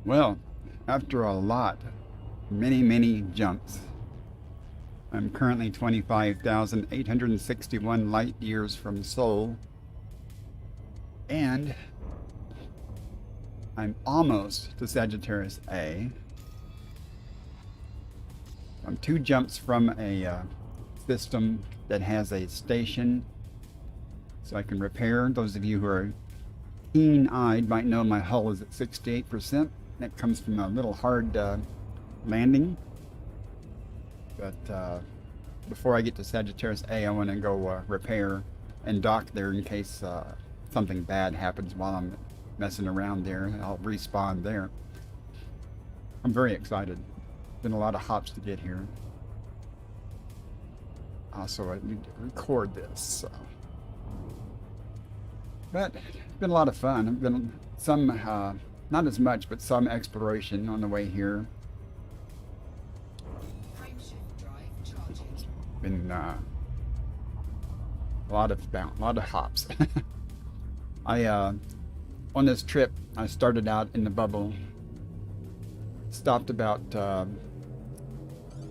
Well, after a lot, many jumps, I'm currently 25,861 light years from Sol, and I'm almost to Sagittarius A. I'm 2 jumps from a system that has a station, so I can repair. Those of you who are keen-eyed might know my hull is at 68%. That comes from a little hard landing. But before I get to Sagittarius A, I want to go repair and dock there in case something bad happens while I'm messing around there. I'll respawn there. I'm very excited. Been a lot of hops to get here. Also, I need to record this. So. But it's been a lot of fun. I've been some, not as much, but some exploration on the way here. Been a lot of hops. On this trip, I started out in the bubble, stopped about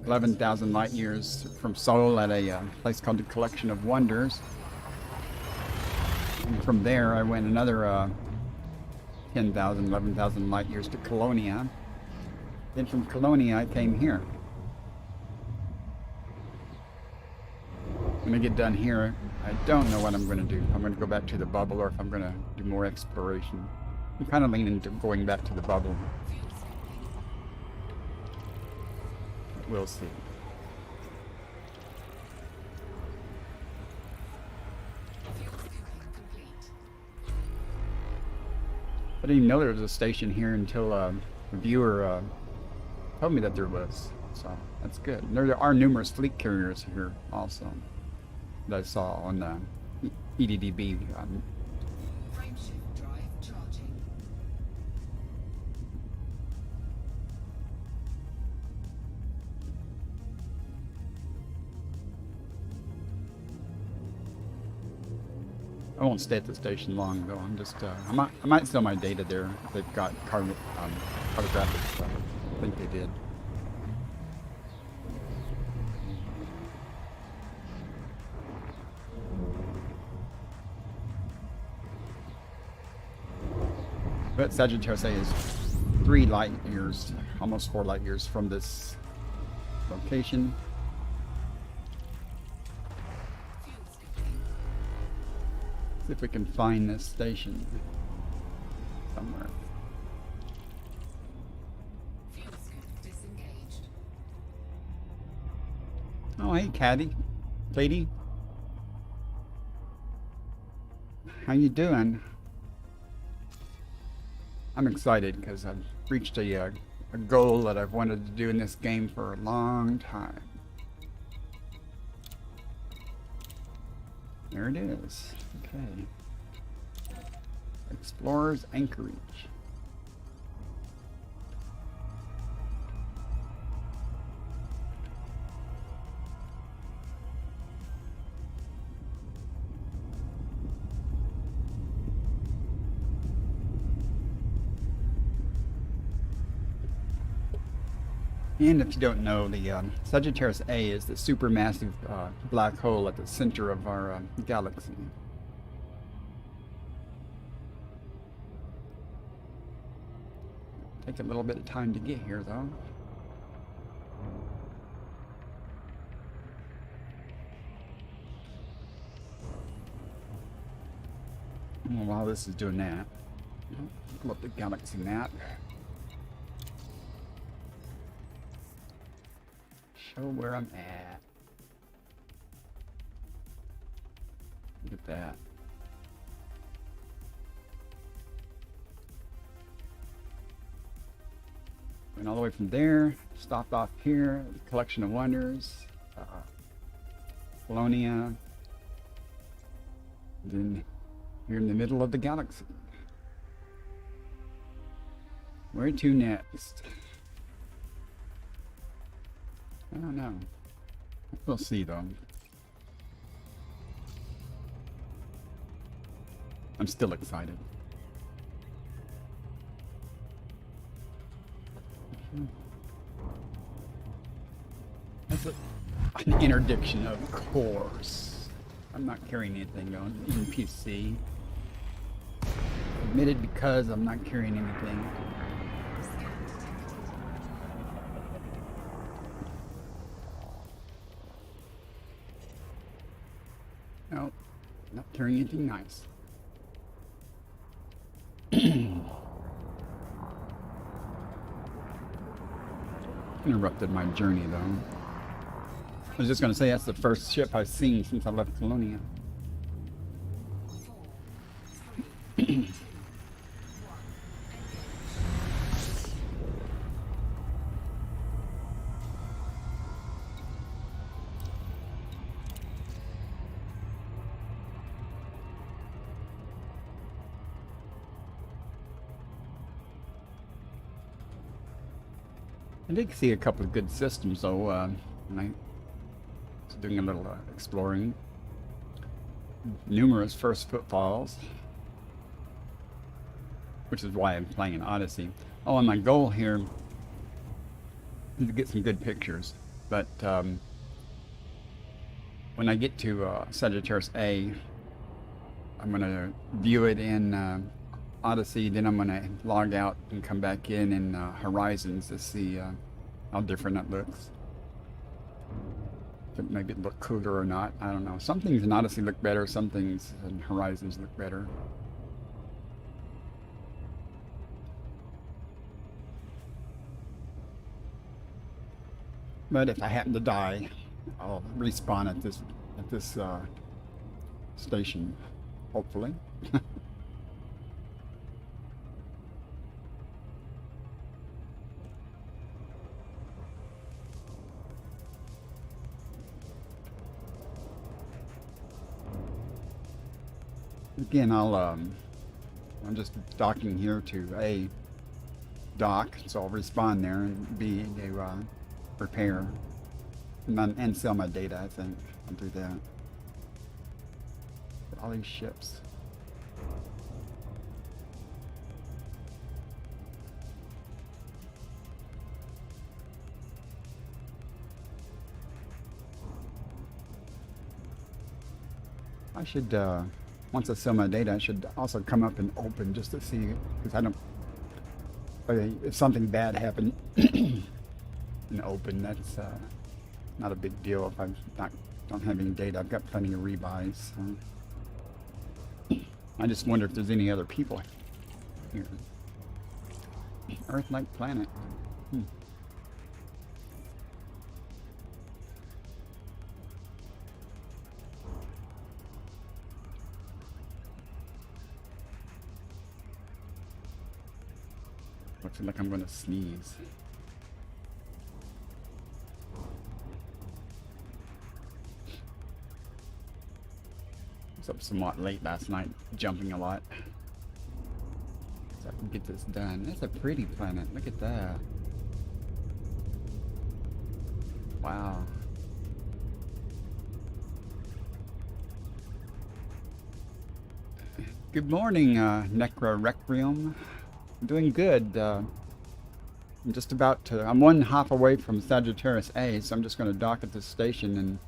11,000 light years from Sol at a place called the Collection of Wonders. And from there, I went another 10,000, 11,000 light years to Colonia. Then from Colonia, I came here. When I get done here, I don't know what I'm going to do. I'm going to go back to the bubble, or if I'm going to do more exploration. I'm kind of leaning to going back to the bubble. We'll see. I didn't even know there was a station here until a viewer told me that there was. So that's good. And there are numerous fleet carriers here also that I saw on the EDDB. Frameshift drive charging. I won't stay at the station long though. I'm just I might sell my data there if they've got cartographic stuff. I think they did. But Sagittarius A is 3 light years, almost 4 light years from this location. See if we can find this station somewhere. Oh, hey, Caddy, lady. How you doing? I'm excited because I've reached a goal that I've wanted to do in this game for a long time. There it is. Okay. Explorer's Anchorage. And if you don't know, the Sagittarius A is the supermassive black hole at the center of our galaxy. Take a little bit of time to get here, though. And while this is doing that, pull up the galaxy map. Show where I'm at. Look at that. Went all the way from there, stopped off here, the Collection of Wonders, Colonia, then here in the middle of the galaxy. Where to next? I don't know. We'll see though. I'm still excited. That's an interdiction, of course. I'm not carrying anything on NPC. Admitted because I'm not carrying anything. No, not carrying anything nice. Interrupted my journey though. I was just going to say that's the first ship I've seen since I left Colonia. I did see a couple of good systems though, when I was doing a little exploring. Numerous first footfalls, which is why I'm playing Odyssey. Oh, and my goal here is to get some good pictures, but when I get to Sagittarius A, I'm going to view it in Odyssey, then I'm going to log out and come back in Horizons to see how different it looks. If it maybe it look cooler or not, I don't know. Some things in Odyssey look better, some things in Horizons look better. But if I happen to die, I'll respawn at this station, hopefully. Again, I'm just docking here to A, dock, so I'll respawn there, and B, repair, and sell my data, I think. I'll do that. All these ships. I should, once I sell my data, I should also come up and open just to see, because I don't, if something bad happened in open, that's not a big deal if I don't have any data. I've got plenty of rebuys. So. I just wonder if there's any other people here. Earth-like planet. Looks like I'm going to sneeze. I was up somewhat late last night, jumping a lot. So I can get this done. That's a pretty planet. Look at that. Wow. Good morning, Necro Requiem. I'm doing good. I'm just about to, I'm one hop away from Sagittarius A, so I'm just going to dock at this station and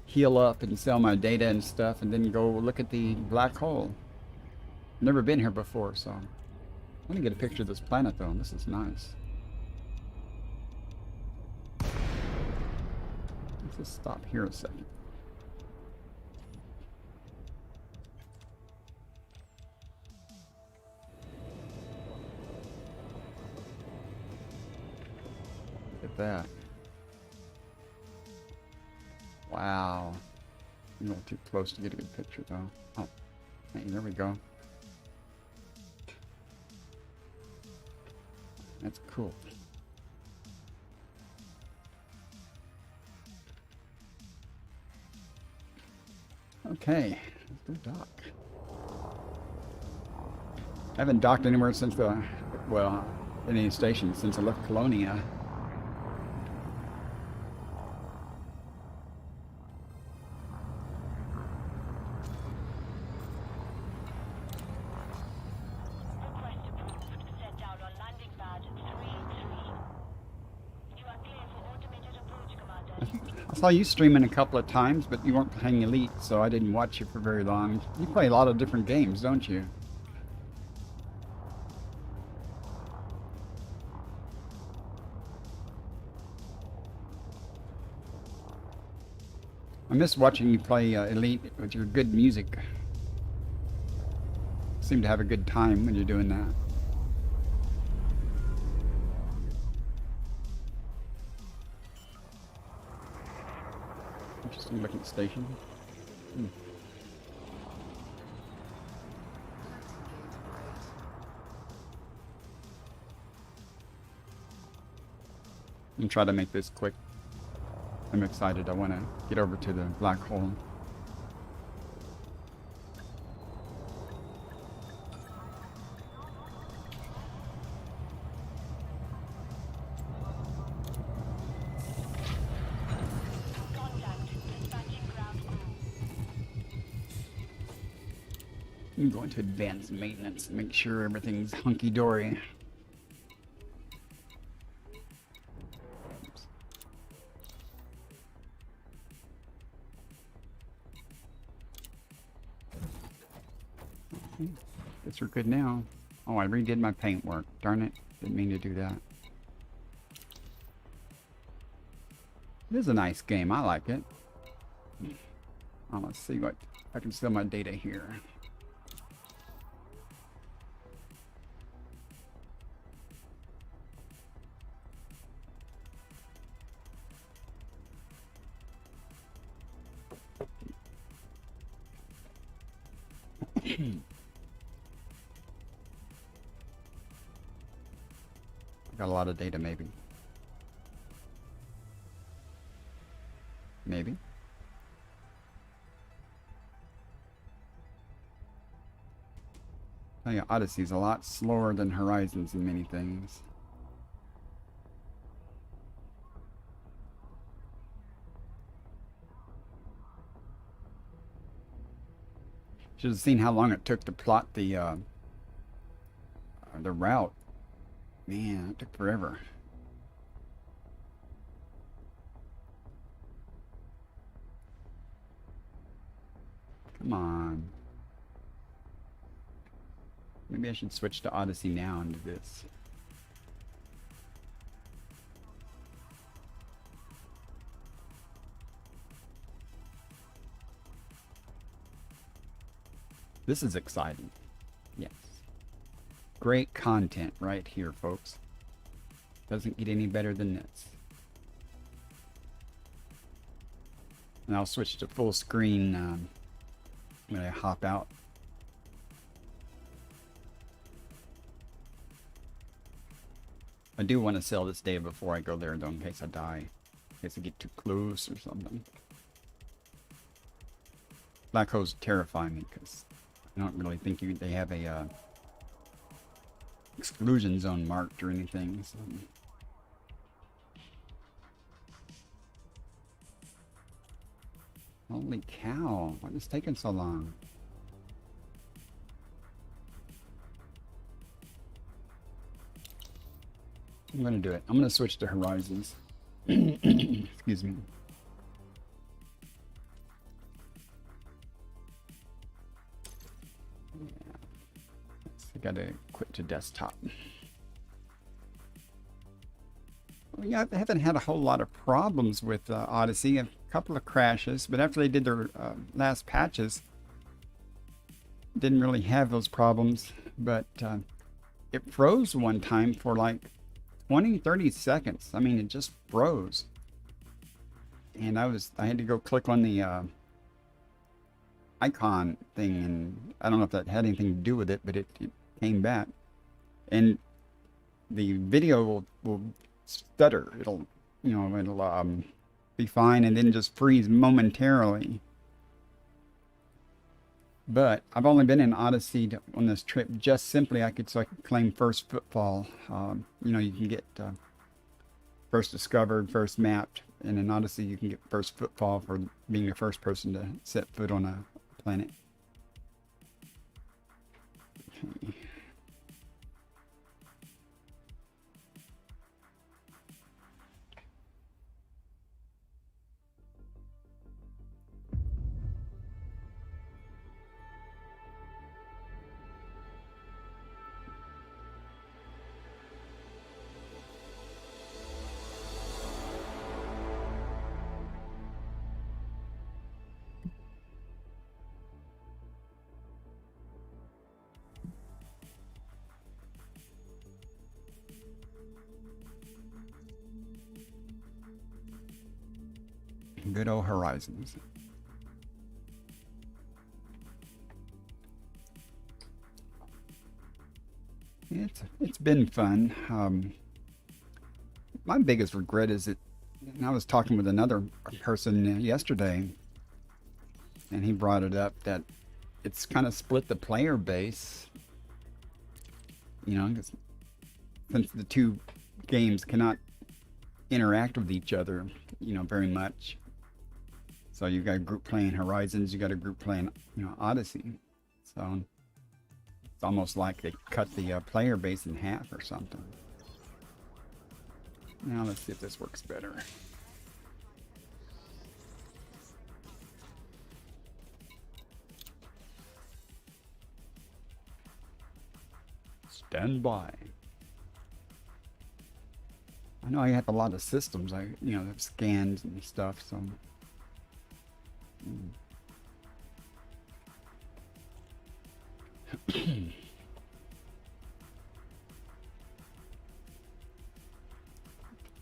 heal up and sell my data and stuff, and then go look at the black hole. Never been here before, so let me get a picture of this planet though. This is nice. Let's just stop here a second. Look at that. Wow. I'm a little too close to get a good picture though. Oh, hey, there we go. That's cool. Okay, let's go dock. I haven't docked anywhere since any station since I left Colonia. I saw you streaming a couple of times, but you weren't playing Elite, so I didn't watch you for very long. You play a lot of different games, don't you? I miss watching you play Elite with your good music. Seem to have a good time when you're doing that. Interesting looking station. Hmm. I'm trying to make this quick. I'm excited. I want to get over to the black hole. I'm going to advanced maintenance and make sure everything's hunky-dory. Guess we're good now. Oh, I redid my paint work. Darn it. Didn't mean to do that. It is a nice game. I like it. Oh, let's see what I can sell my data here. Got a lot of data, maybe. Maybe. Oh yeah, Odyssey's a lot slower than Horizons in many things. Should have seen how long it took to plot the route. Man, it took forever. Come on. Maybe I should switch to Odyssey now and do this. This is exciting. Yes. Great content right here, folks. Doesn't get any better than this. And I'll switch to full screen when I hop out. I do want to sell this data before I go there, though, in case I die. In case I get too close or something. Black holes terrify me because I don't really think they have a exclusion zone marked or anything. So. Holy cow! Why is this taking so long? I'm gonna do it. I'm gonna switch to Horizons. Excuse me. I gotta quit to desktop. Well, yeah, I haven't had a whole lot of problems with Odyssey. A couple of crashes, but after they did their last patches, didn't really have those problems. But it froze one time for like 20-30 seconds. I mean, it just froze. And I had to go click on the icon thing, and I don't know if that had anything to do with it, but it came back. And the video will stutter. It'll be fine and then just freeze momentarily. But I've only been in Odyssey on this trip just simply I could claim first footfall. You can get first discovered, first mapped, and in Odyssey you can get first footfall for being the first person to set foot on a planet. Okay. Good old Horizons. It's been fun. My biggest regret is that, and I was talking with another person yesterday, and he brought it up that it's kind of split the player base. You know, 'cause since the two games cannot interact with each other, you know, very much. So you got a group playing Horizons, you got a group playing, you know, Odyssey. So it's almost like they cut the player base in half or something. Now let's see if this works better. Stand by. I know I have a lot of systems. You know, have scans and stuff. So.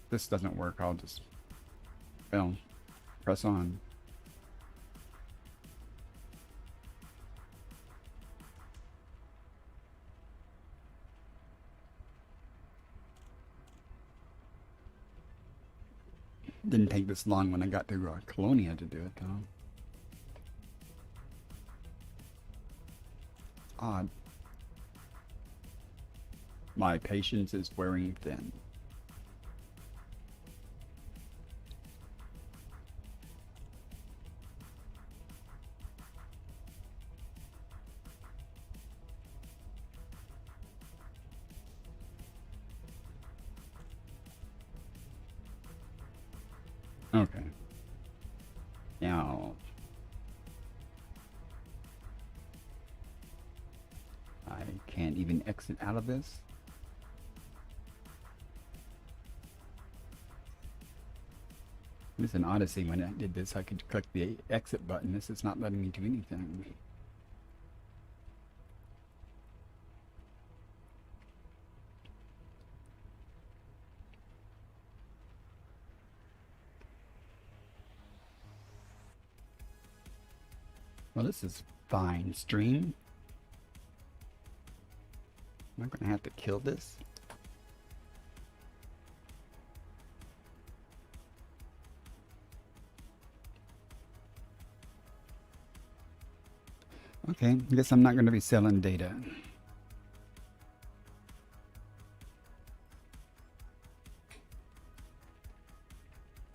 This doesn't work. I'll just, well, press on. Didn't take this long when I got to Colonia to do it, though. Odd. My patience is wearing thin. Okay. Now, I can't even exit out of this. This is an Odyssey. When I did this, I could click the exit button. This is not letting me do anything. Well, this is fine, stream. Am I going to have to kill this? Okay, I guess I'm not going to be selling data.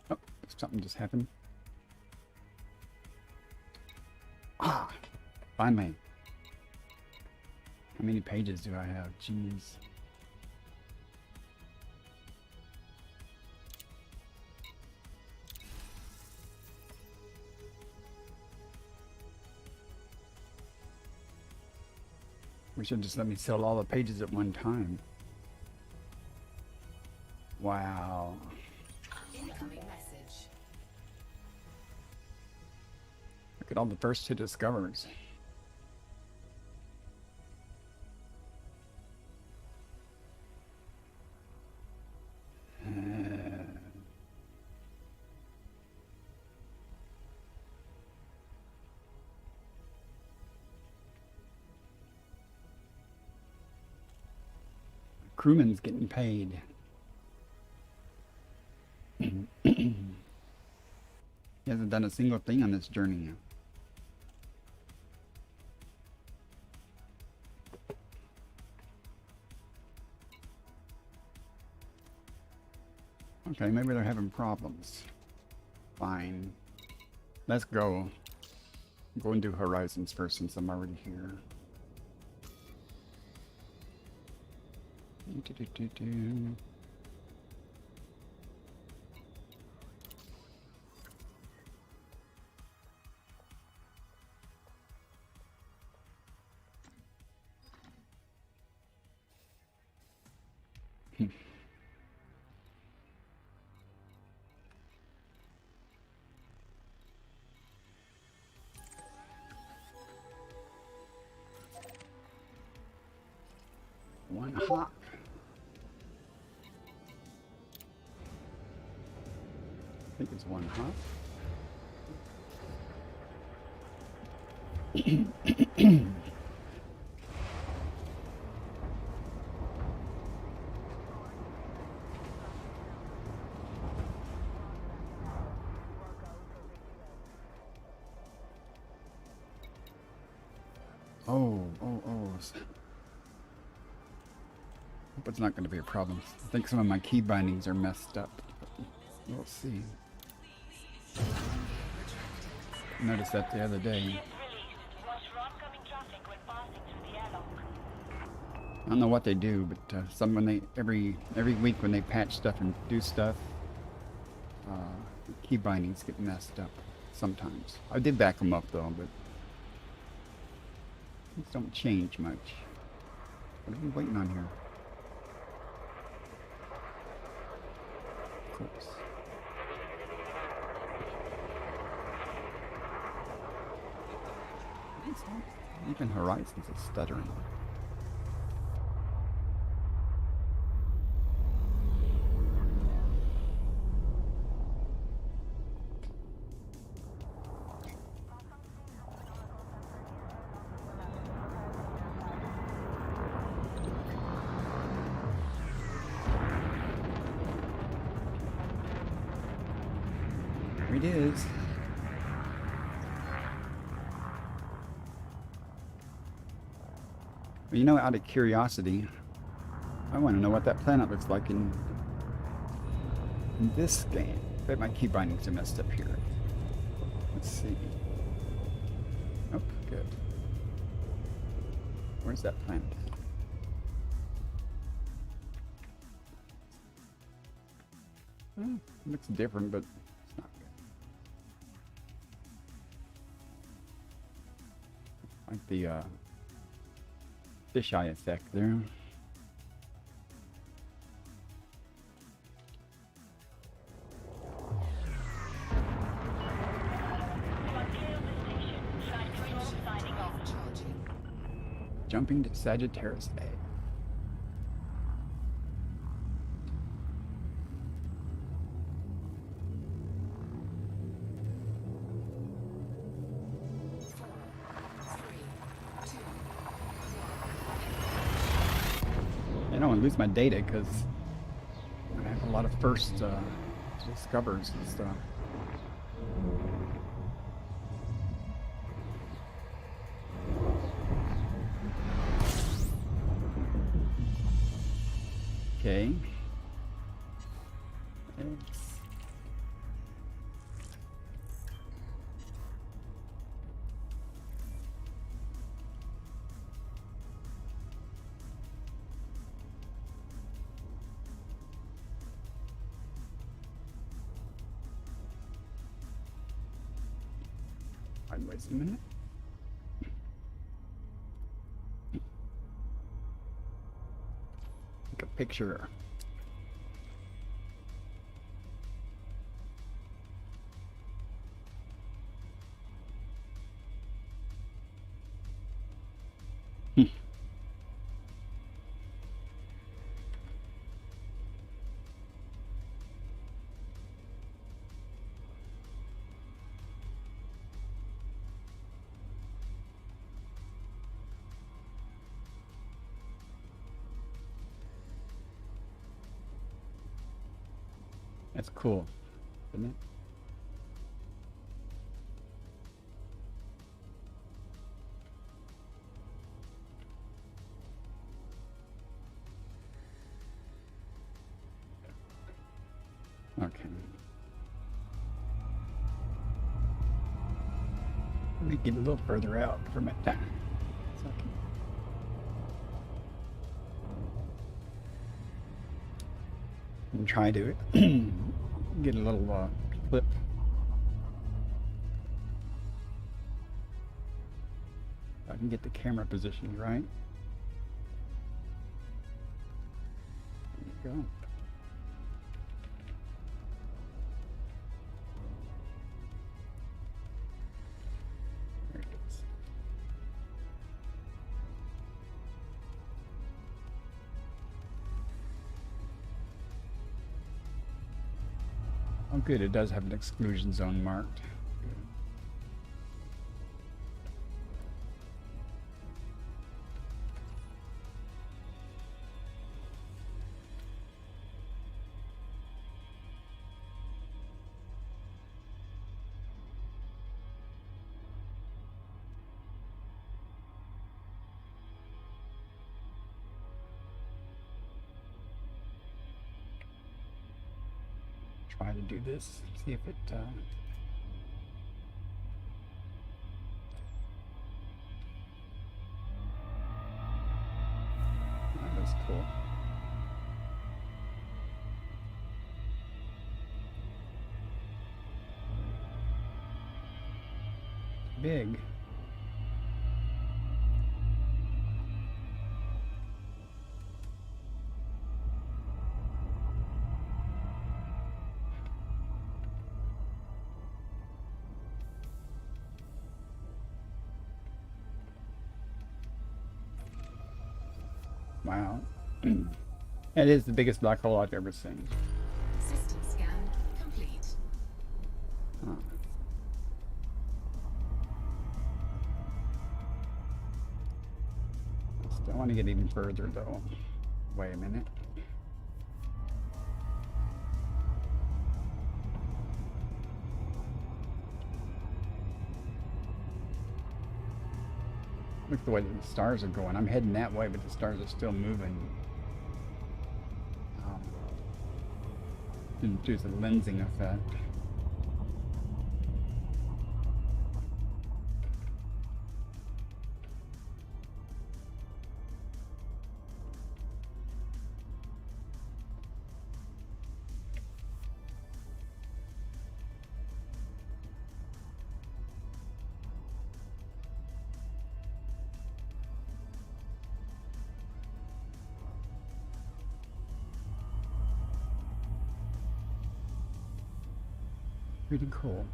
Oh, something just happened. Ah, finally. How many pages do I have? Jeez. We should just let me sell all the pages at one time. Wow. Incoming message. Look at all the first 2 discoveries. Crewman's getting paid. He hasn't done a single thing on this journey. Okay, maybe they're having problems. Fine. Let's go. Go and do Horizons first since I'm already here. One hop. I think it's one hop. Oh. Hope it's not going to be a problem. I think some of my key bindings are messed up. We'll see. Noticed that the other day. I don't know what they do, but every week when they patch stuff and do stuff, key bindings get messed up sometimes. I did back them up though, but things don't change much. What are we waiting on here? Of course. Even Horizons is stuttering. Here it is. Well, you know, out of curiosity, I want to know what that planet looks like in this game. I bet my key bindings are messed up here. Let's see. Oh, good. Where's that planet? Well, it looks different, but it's not good. Like the fisheye effect there. Jumping to Sagittarius A. I don't want to lose my data because I have a lot of first discovers and stuff. Okay. Thanks. Wait a minute. Take a picture. That's cool, isn't it? Okay. Let me get a little further out from it. And try to get a little clip. I can get the camera positioned right. There you go. There it is. Oh, good. It does have an exclusion zone marked. try to do this. See if it. That was cool. Big. Wow. It is the biggest black hole I've ever seen. System scan complete. Huh. Still want to get even further though. Wait a minute. Look at the way the stars are going. I'm heading that way, but the stars are still moving. Due to the lensing effect. Pretty cool.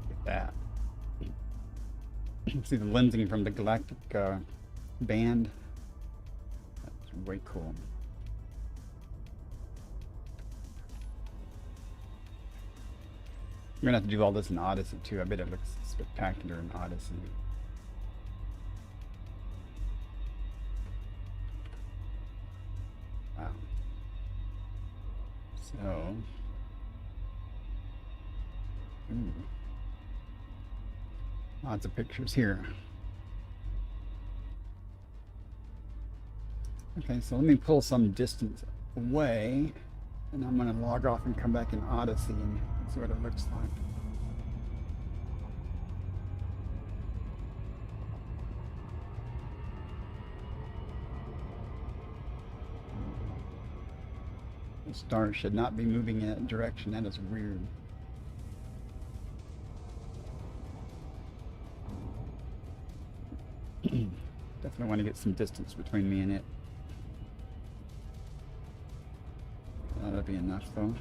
Look at that. See the lensing from the galactic band? That's way cool. We're gonna have to do all this in Odyssey too. I bet it looks spectacular in Odyssey. Wow. So, ooh. Lots of pictures here. Okay, so let me pull some distance away. And I'm going to log off and come back in Odyssey and see what it looks like. The stars should not be moving in that direction. That is weird. Definitely want to get some distance between me and it. That'll be enough though.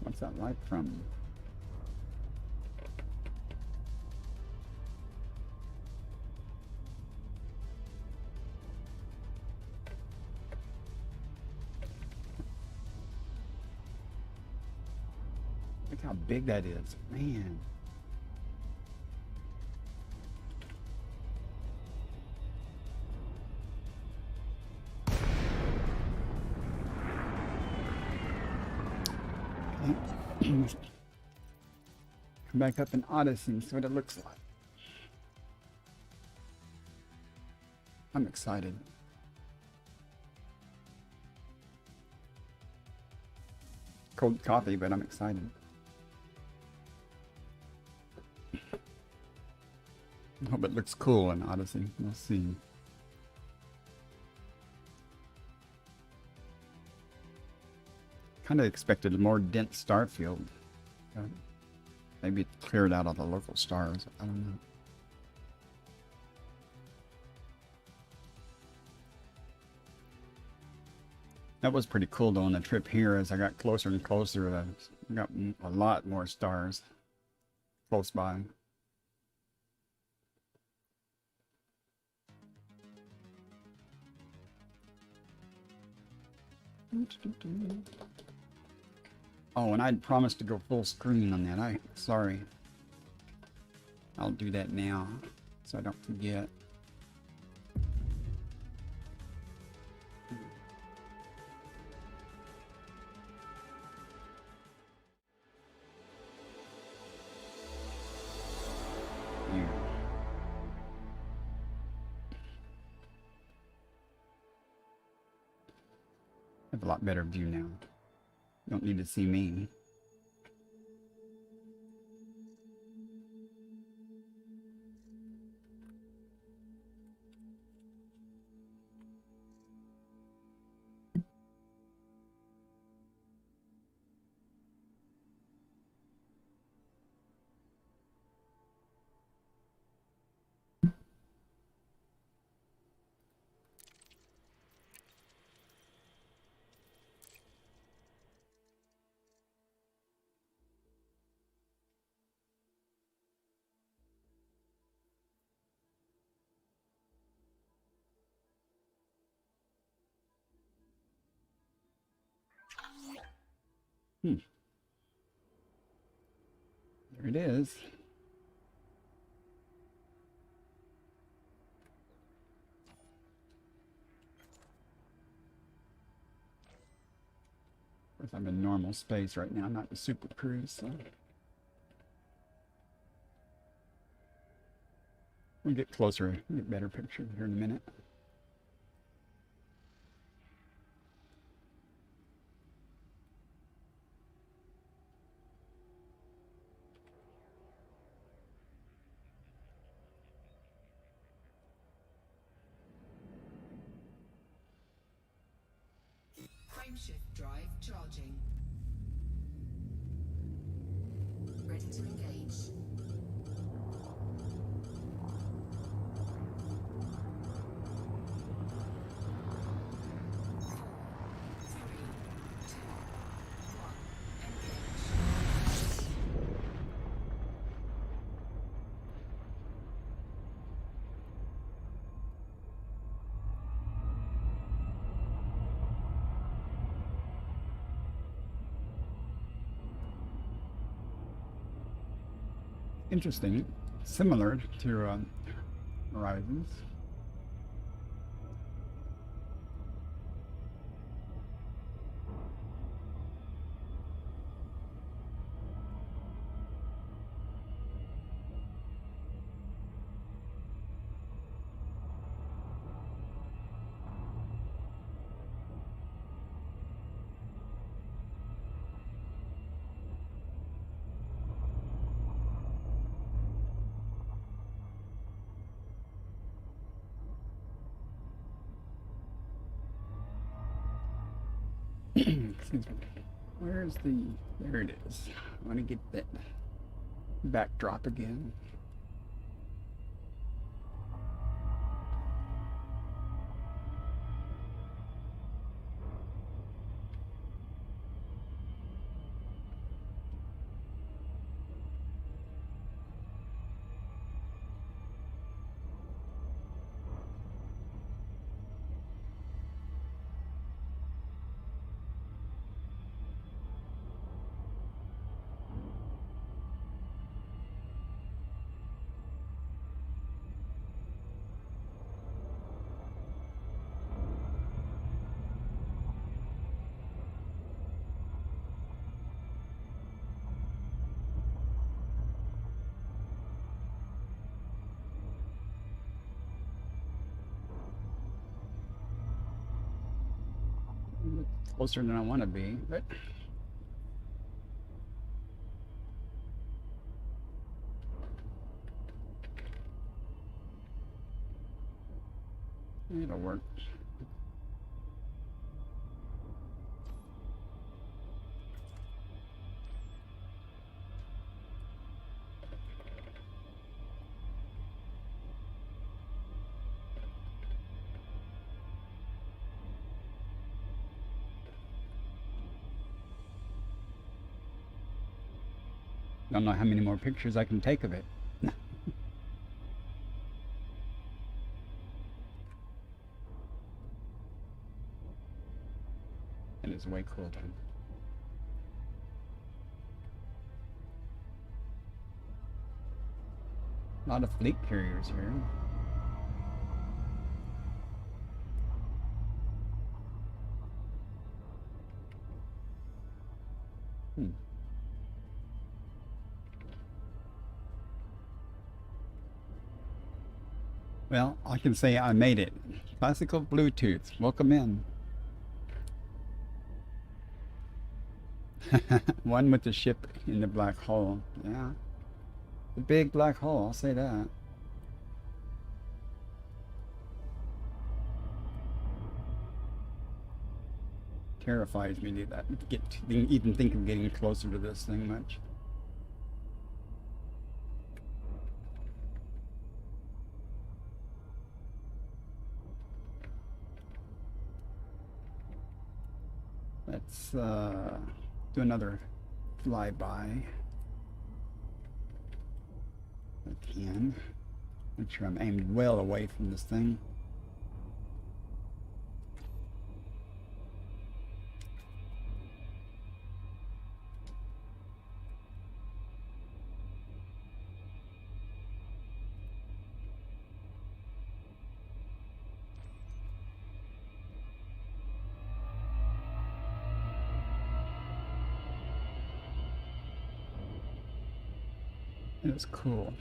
What's that light from? Look how big that is, man. Come back up in Odyssey and see what it looks like. I'm excited. Cold coffee, but I'm excited. I hope it looks cool in Odyssey. We'll see. Kind of expected a more dense star field. Maybe it cleared out all the local stars. I don't know. That was pretty cool though on the trip here. As I got closer and closer, I got a lot more stars close by. Oh, and I'd promised to go full screen on that. Sorry. I'll do that now so I don't forget. Here. I have a lot better view now. You don't need to see me. There it is. Of course, I'm in normal space right now, not the super cruise, so we'll get closer, get better picture here in a minute. Frameshift drive charging. Ready to engage. Interesting, similar to Horizons. Excuse me. Where's the... There it is. I want to get that backdrop again. Closer than I want to be, but it'll work. Don't know how many more pictures I can take of it. It is way cooler. A lot of fleet carriers here. Hmm. Well, I can say I made it. Classical Bluetooth. Welcome in. One with the ship in the black hole. Yeah. The big black hole, I'll say that. Terrifies me to even think of getting closer to this thing much. Let's do another flyby. I can. Make sure I'm aimed well away from this thing. It was cool.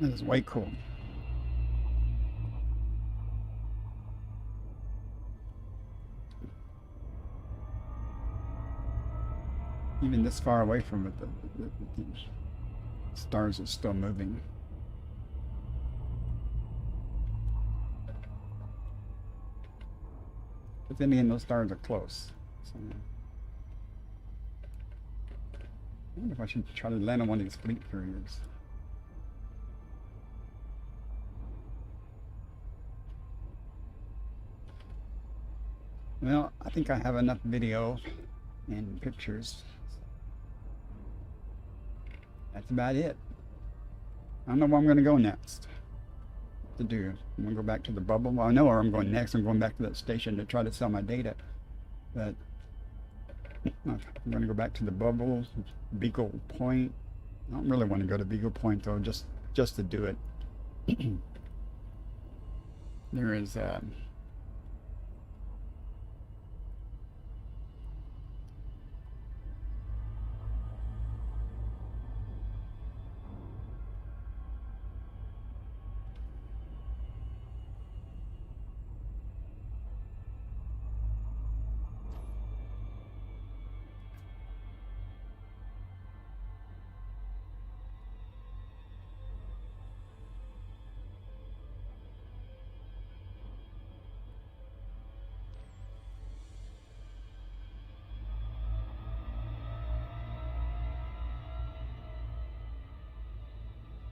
This is way cool. Even this far away from it, the stars are still moving. But then again, those stars are close. So, I wonder if I should try to land on one of these fleet carriers. Well, I think I have enough video and pictures. That's about it. I don't know where I'm going to go next. To do. I'm going to go back to the bubble. Well, I know where I'm going next. I'm going back to that station to try to sell my data. But I'm going to go back to the bubble, Beagle Point. I don't really want to go to Beagle Point though, just to do it. There is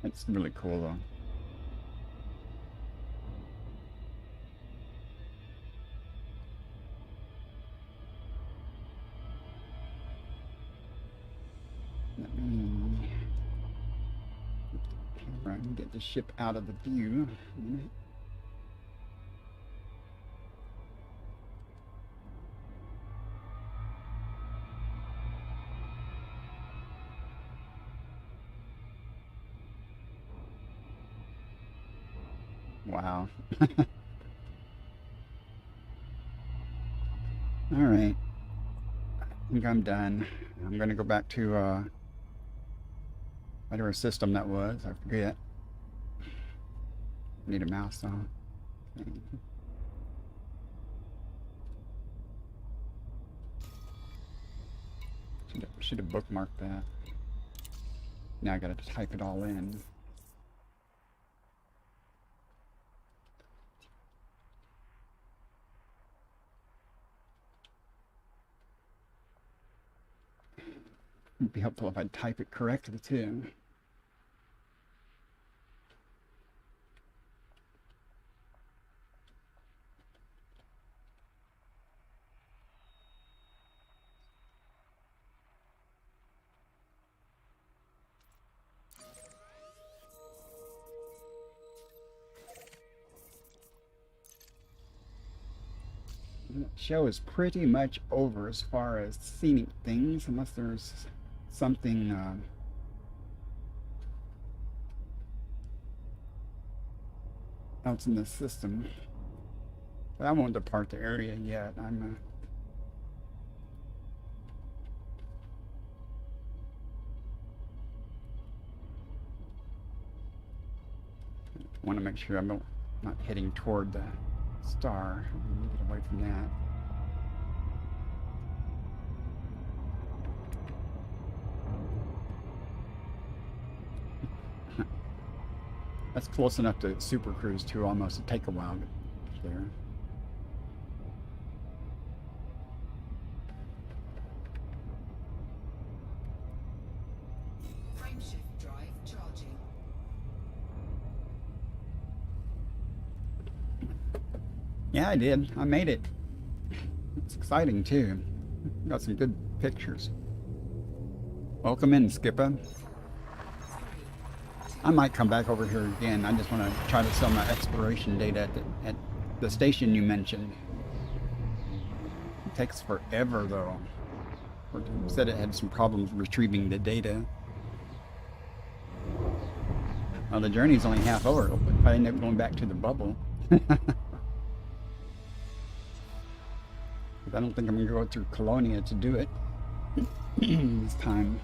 it's really cool though. Let me camera and get the ship out of the view. Wow. All right. I think I'm done. I'm going to go back to whatever system that was. I forget. Need a mouse though. Should have bookmarked that. Now I got to type it all in. It'd be helpful if I type it correctly too. show is pretty much over as far as scenic things, unless there's something else in the system. But I won't depart the area yet. I'm want to make sure I'm not heading toward the star. I need to get away from that. That's close enough to Super Cruise too, almost. It'd take a while to get there. Frameshift drive charging. Yeah, I did. I made it. It's exciting too. Got some good pictures. Welcome in, Skipper. I might come back over here again. I just want to try to sell my exploration data at the station you mentioned. It takes forever though. It said it had some problems retrieving the data. Well, the journey's only half over. If I end up going back to the bubble. I don't think I'm going to go through Colonia to do it this time.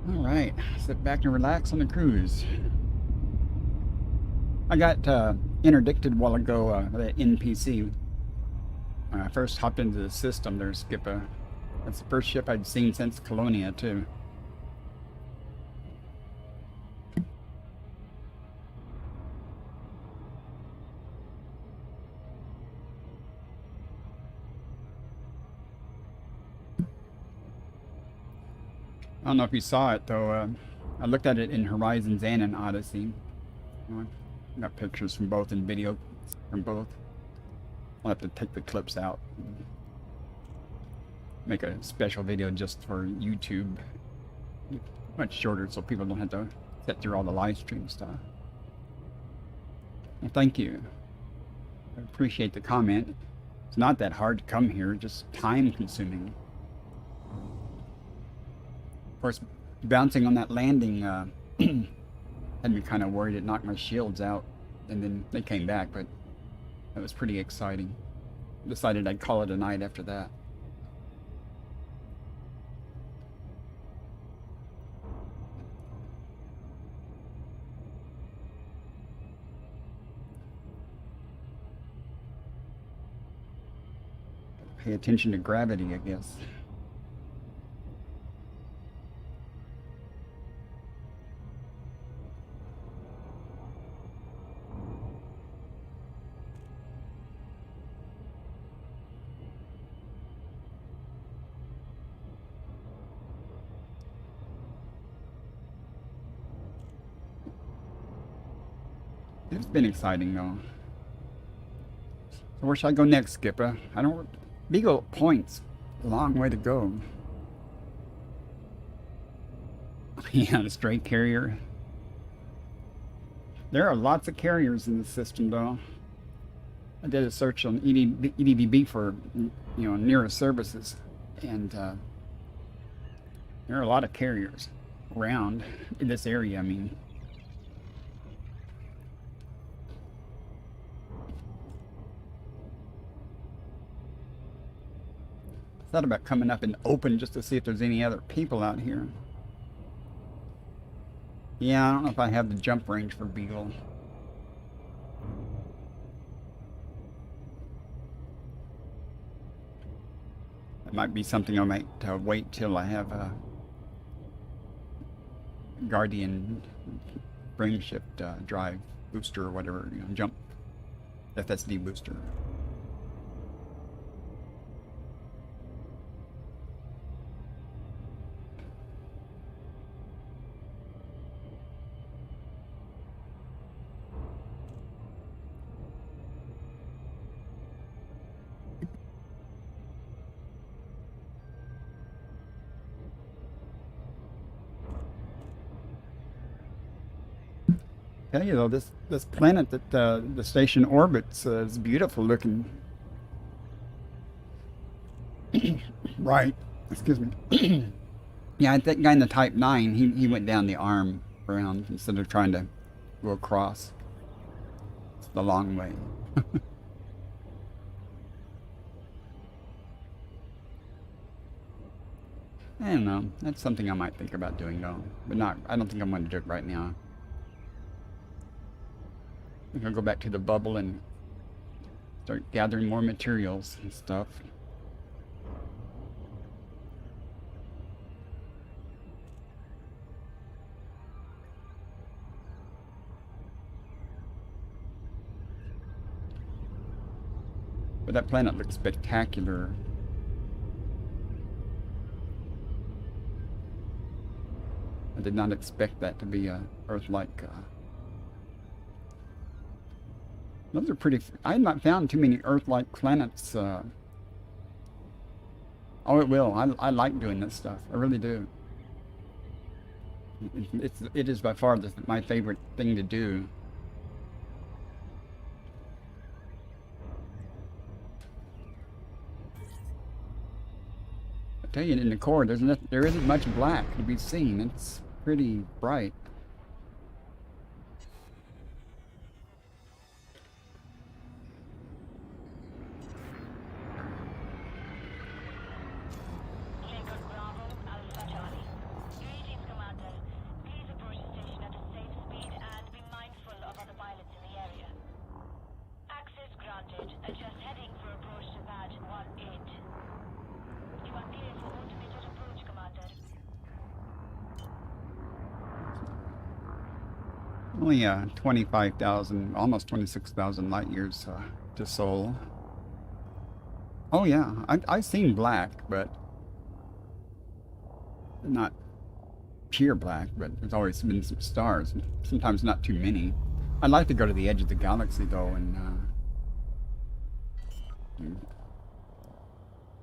All right, sit back and relax on the cruise. I got interdicted a while ago, the NPC. When I first hopped into the system there, Skipper. That's the first ship I'd seen since Colonia, too. I don't know if you saw it, though. I looked at it in Horizons and in Odyssey. I got pictures from both and video from both. I'll have to take the clips out. Make a special video just for YouTube. Much shorter so people don't have to sit through all the live stream stuff. Well, thank you. I appreciate the comment. It's not that hard to come here, just time consuming. Of course, bouncing on that landing had me kind of worried it knocked my shields out, and then they came back, but that was pretty exciting. Decided I'd call it a night after that. Pay attention to gravity, I guess. It's been exciting though. So where should I go next, Skipper? I don't... Beagle Point's a long way to go. Yeah, the stray carrier. There are lots of carriers in the system though. I did a search on EDDB for, nearest services, and there are a lot of carriers around in this area, I mean. Thought about coming up in open just to see if there's any other people out here. Yeah, I don't know if I have the jump range for Beagle. That might be something I might wait till I have a Guardian frameshift drive booster or whatever, jump FSD booster. Tell you though, this planet that the station orbits is beautiful looking. Right. Excuse me. Yeah, I think guy in the Type 9, he went down the arm around instead of trying to go across. It's the long way. I don't know. That's something I might think about doing though. But not, I don't think I'm going to do it right now. I'm going to go back to the bubble and start gathering more materials and stuff. But that planet looks spectacular. I did not expect that to be a Earth-like. Those are pretty. I have not found too many Earth-like planets. Oh, it will. I like doing this stuff. I really do. It is by far my favorite thing to do. I tell you, in the core, there isn't much black to be seen. It's pretty bright. Adjust heading for approach to pad 18. You are clear for automated approach, Commander. Only 25,000, almost 26,000 light years to Sol. Oh yeah, I've seen black, but not pure black, but there's always been some stars. Sometimes not too many. I'd like to go to the edge of the galaxy though, and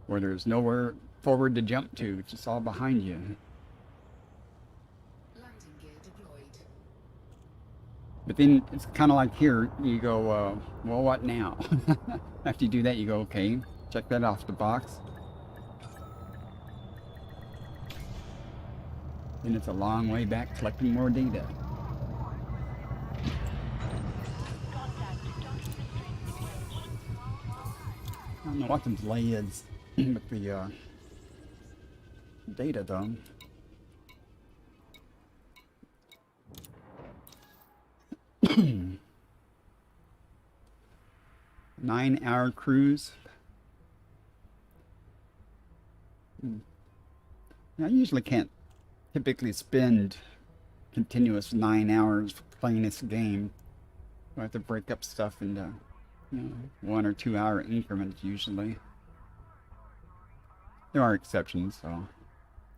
where there's nowhere forward to jump to, it's just all behind you. Landing gear deployed. But then it's kind of like here, you go, well, what now? After you do that, you go, okay, check that off the box. Then it's a long way back collecting more data. I don't know what the delay is with the data though. Nine-hour cruise. I usually can't typically spend continuous 9 hours playing this game. I have to break up stuff into 1 or 2 hour increments usually. There are exceptions, so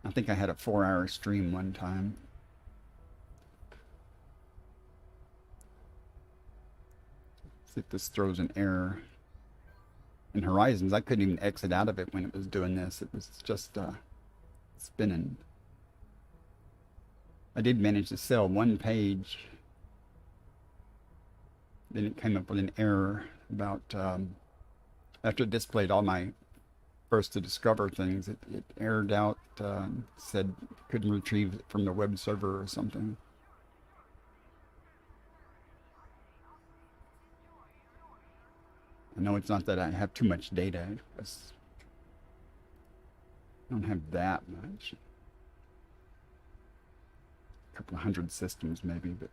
I think I had a 4-hour stream one time. See if this throws an error. In Horizons, I couldn't even exit out of it when it was doing this. It was just spinning. I did manage to sell one page. Then it came up with an error about after it displayed all my first to discover things, it errored out, said couldn't retrieve it from the web server or something. I know it's not that I have too much data. I don't have that much. A couple of hundred systems maybe, but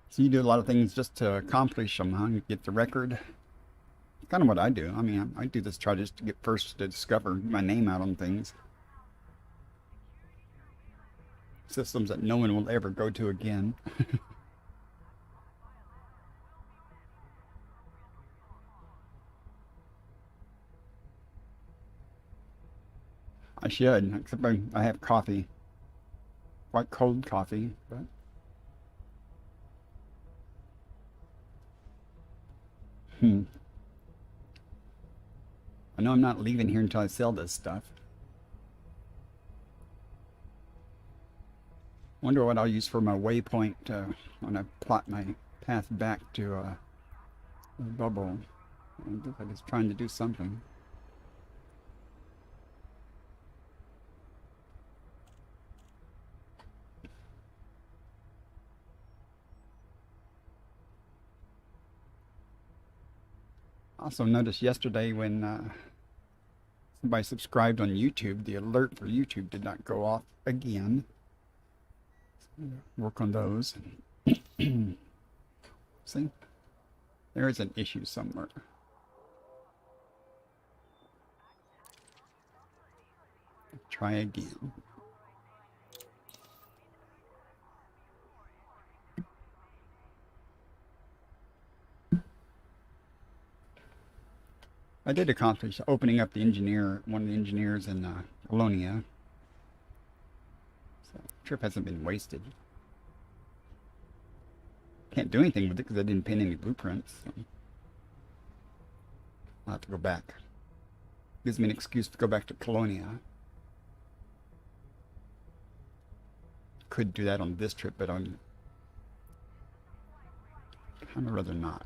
so you do a lot of things just to accomplish them, huh? You get the record. It's kind of what I do. I mean, I do this try just to get first to discover my name out on things. Systems that no one will ever go to again. I should, except I have coffee. Quite cold coffee, but I know I'm not leaving here until I sell this stuff. Wonder what I'll use for my waypoint when I plot my path back to the bubble. I look like it's trying to do something. Also noticed yesterday when somebody subscribed on YouTube, the alert for YouTube did not go off again. So work on those. See? There is an issue somewhere. Try again. I did accomplish opening up one of the engineers in Colonia. So trip hasn't been wasted. Can't do anything with it because I didn't pin any blueprints. So I'll have to go back. Gives me an excuse to go back to Colonia. Could do that on this trip, but I'm kind of rather not.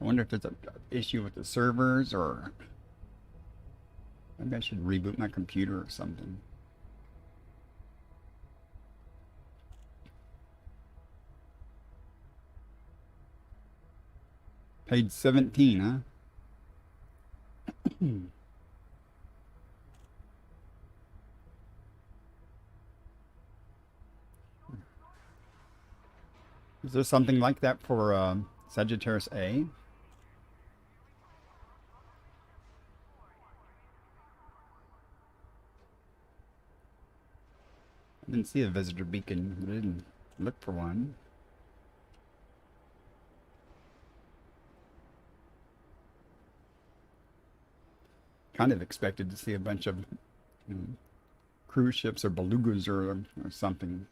I wonder if there's an issue with the servers, or maybe I should reboot my computer or something. Page 17, huh? Is there something like that for Sagittarius A? I didn't see a visitor beacon, but I didn't look for one. Kind of expected to see a bunch of cruise ships or belugas or something.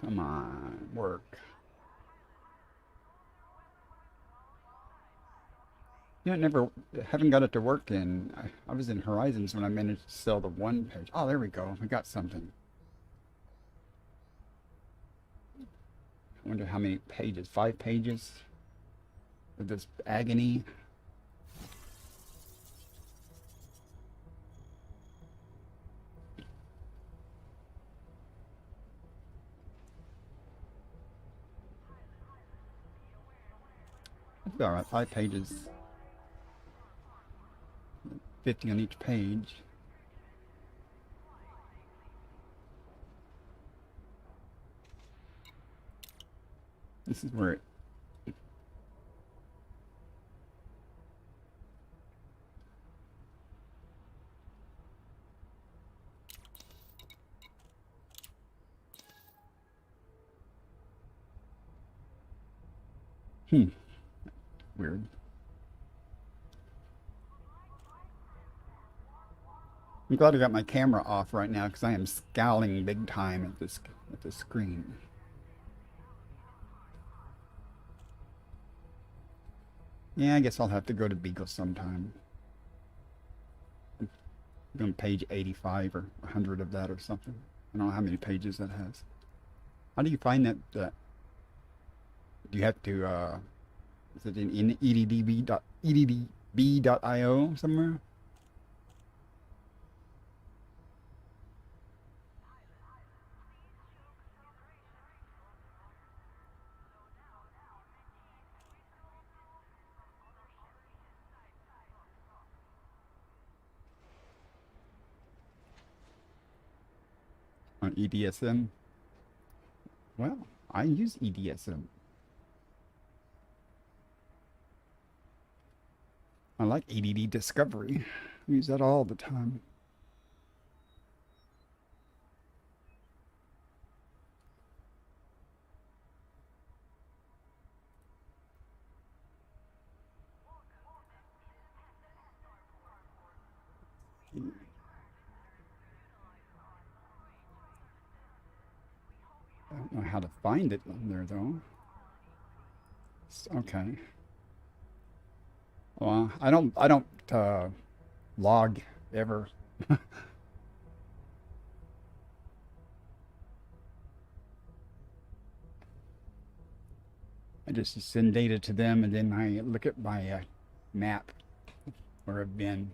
Come on, work. Yeah, haven't got it to work in. I was in Horizons when I managed to sell the one page. Oh, there we go. We got something. I wonder how many pages. 5 pages of this agony. That's all right. 5 pages. 50 on each page. This is where weird. I'm glad I got my camera off right now because I am scowling big time at the screen. Yeah, I guess I'll have to go to Beagle sometime. I'm on page 85 or 100 of that or something. I don't know how many pages that has. How do you find that? Do you have to? Is it in eddb.io somewhere? On EDSM? Well, I use EDSM. I like EDD Discovery. I use that all the time. don't know how to find it on there though. Okay. Well, I don't log ever. I just send data to them, and then I look at my map where I've been.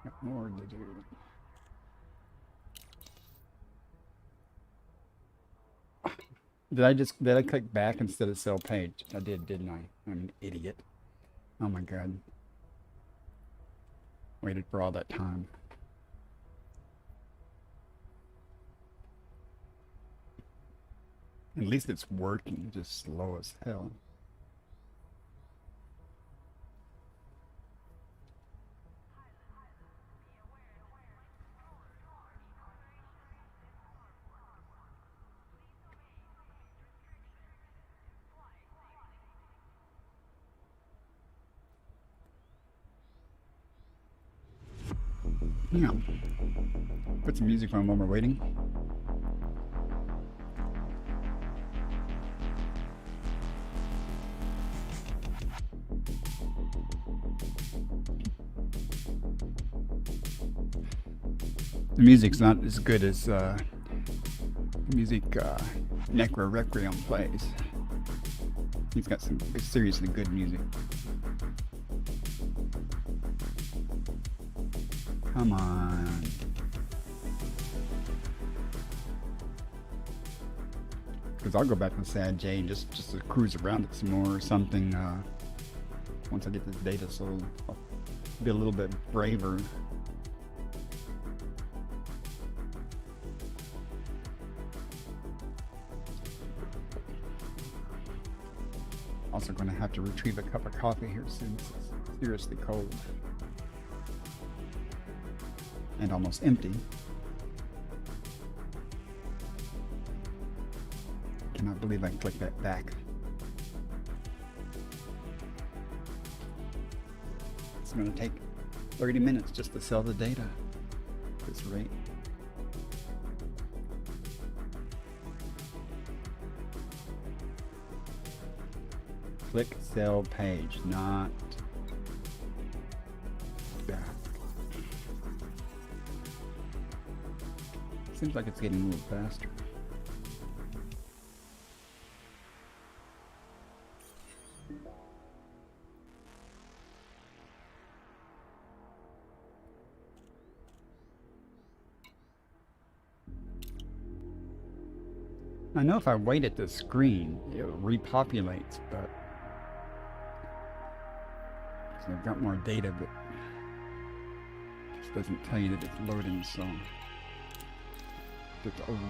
Got more to do. Did I click back instead of sell page? I did, didn't I? I'm an idiot. Oh my god. Waited for all that time. At least it's working, just slow as hell. Yeah. Put some music on while we're waiting. The music's not as good as the music Necro Requiem plays. He's got some seriously good music. Come on. Because I'll go back to Sad J just to cruise around it some more or something once I get this data, so I'll be a little bit braver. Also going to have to retrieve a cup of coffee here soon. It's seriously cold. And almost empty. Cannot believe I clicked that back. It's going to take 30 minutes just to sell the data at this rate. Click sell page, not back. Seems like it's getting a little faster. I know if I wait at the screen, it repopulates, but so I've got more data, but it just doesn't tell you that it's loading, so it's overload.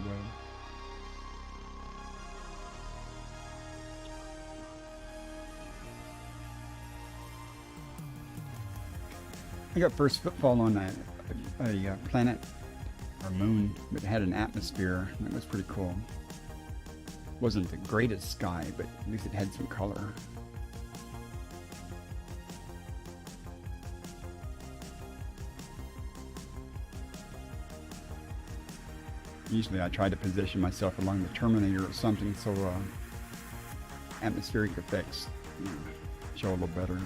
I got first footfall on a planet or moon that had an atmosphere. That was pretty cool. Wasn't the greatest sky, but at least it had some color. Usually I try to position myself along the Terminator or something so atmospheric effects show a little better.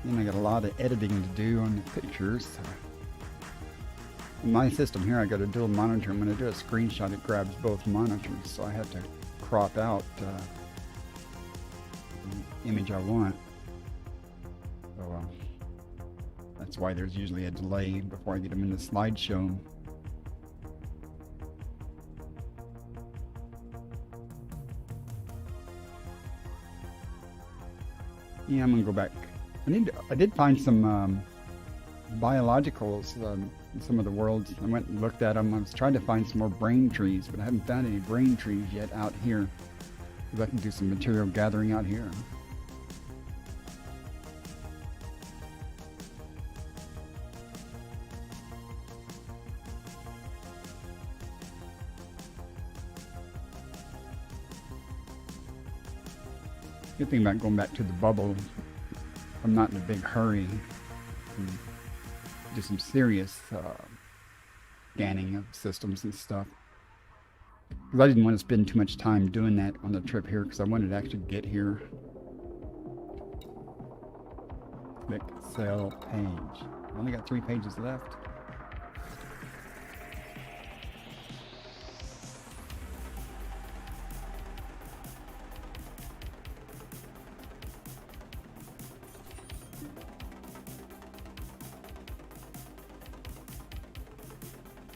And I got a lot of editing to do on the pictures. In my system here, I got a dual monitor. When I do a screenshot, it grabs both monitors, so I have to crop out the image I want. So that's why there's usually a delay before I get them in the slideshow. Yeah, I'm gonna go back. I did find some biologicals in some of the worlds. I went and looked at them. I was trying to find some more brain trees, but I haven't found any brain trees yet out here. Because I can do some material gathering out here. Good thing about going back to the bubble, I'm not in a big hurry. Do some serious scanning of systems and stuff. Because I didn't want to spend too much time doing that on the trip here, because I wanted to actually get here. Click sell page. Only got 3 pages left.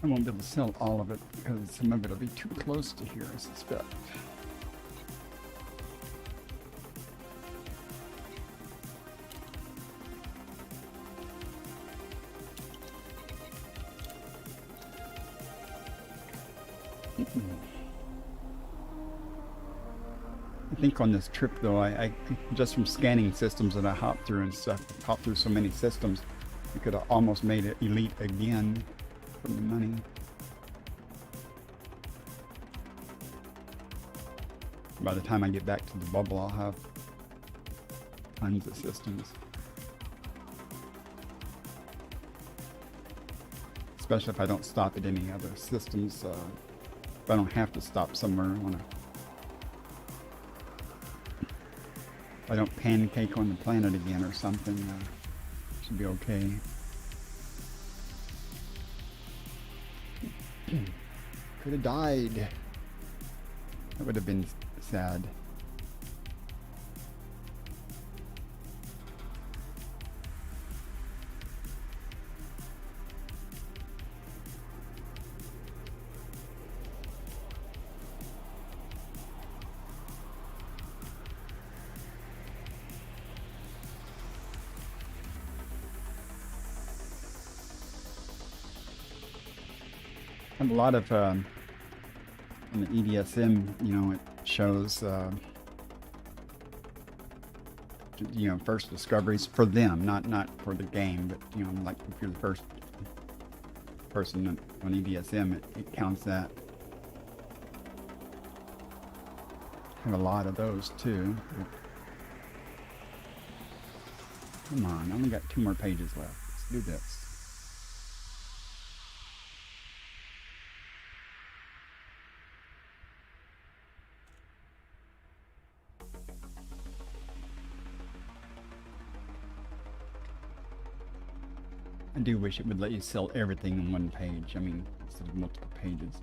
I won't be able to sell all of it because some of it will be too close to here, I suspect. I think on this trip though, I just from scanning systems that I hopped through and stuff, hopped through so many systems, I could have almost made it elite again. The money. By the time I get back to the bubble, I'll have tons of systems. Especially if I don't stop at any other systems. If I don't have to stop somewhere, if I don't pancake on the planet again or something, should be okay. Could have died. That would have been sad. A lot of in the EDSM, it shows first discoveries for them, not for the game, but like if you're the first person on EDSM, it counts that. Have a lot of those too. Come on, I only got 2 more pages left. Let's do this. I do wish it would let you sell everything on 1 page. I mean, instead of multiple pages.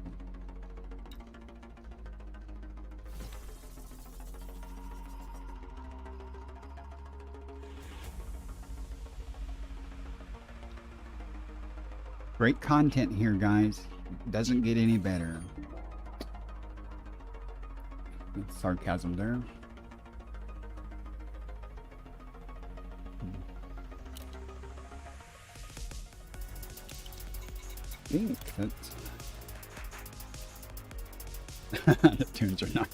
Great content here, guys. Doesn't get any better. That's sarcasm there. Think that the tunes are not.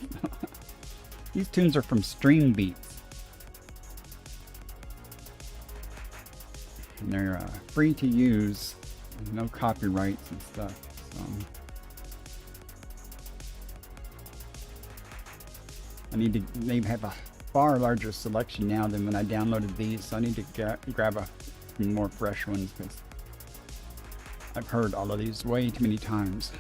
These tunes are from Stream Beats, and they're free to use, no copyrights and stuff. So I need to maybe have a far larger selection now than when I downloaded these. So I need to grab a few more fresh ones because I've heard all of these way too many times.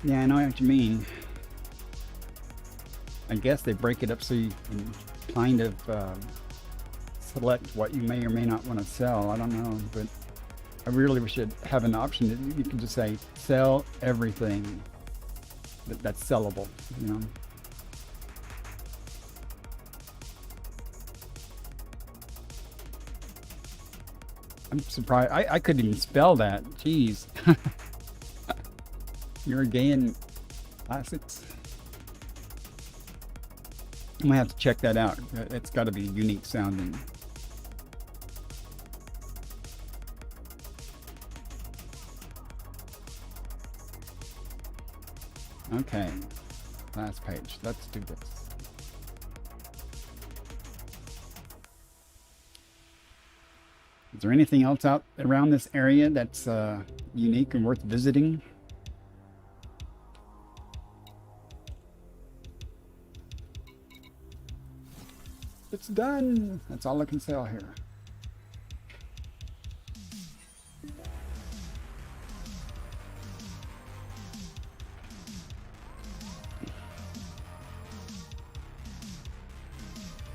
Yeah, I know what you mean. I guess they break it up so you can kind of select what you may or may not want to sell. I don't know, but I really wish you'd have an option that you could just say sell everything that's sellable, I'm surprised. I couldn't even spell that. Jeez. Eurogain Classics. I'm gonna have to check that out. It's got to be unique sounding. Okay. Last page. Let's do this. Is there anything else out around this area that's unique and worth visiting? It's done. That's all I can sell here.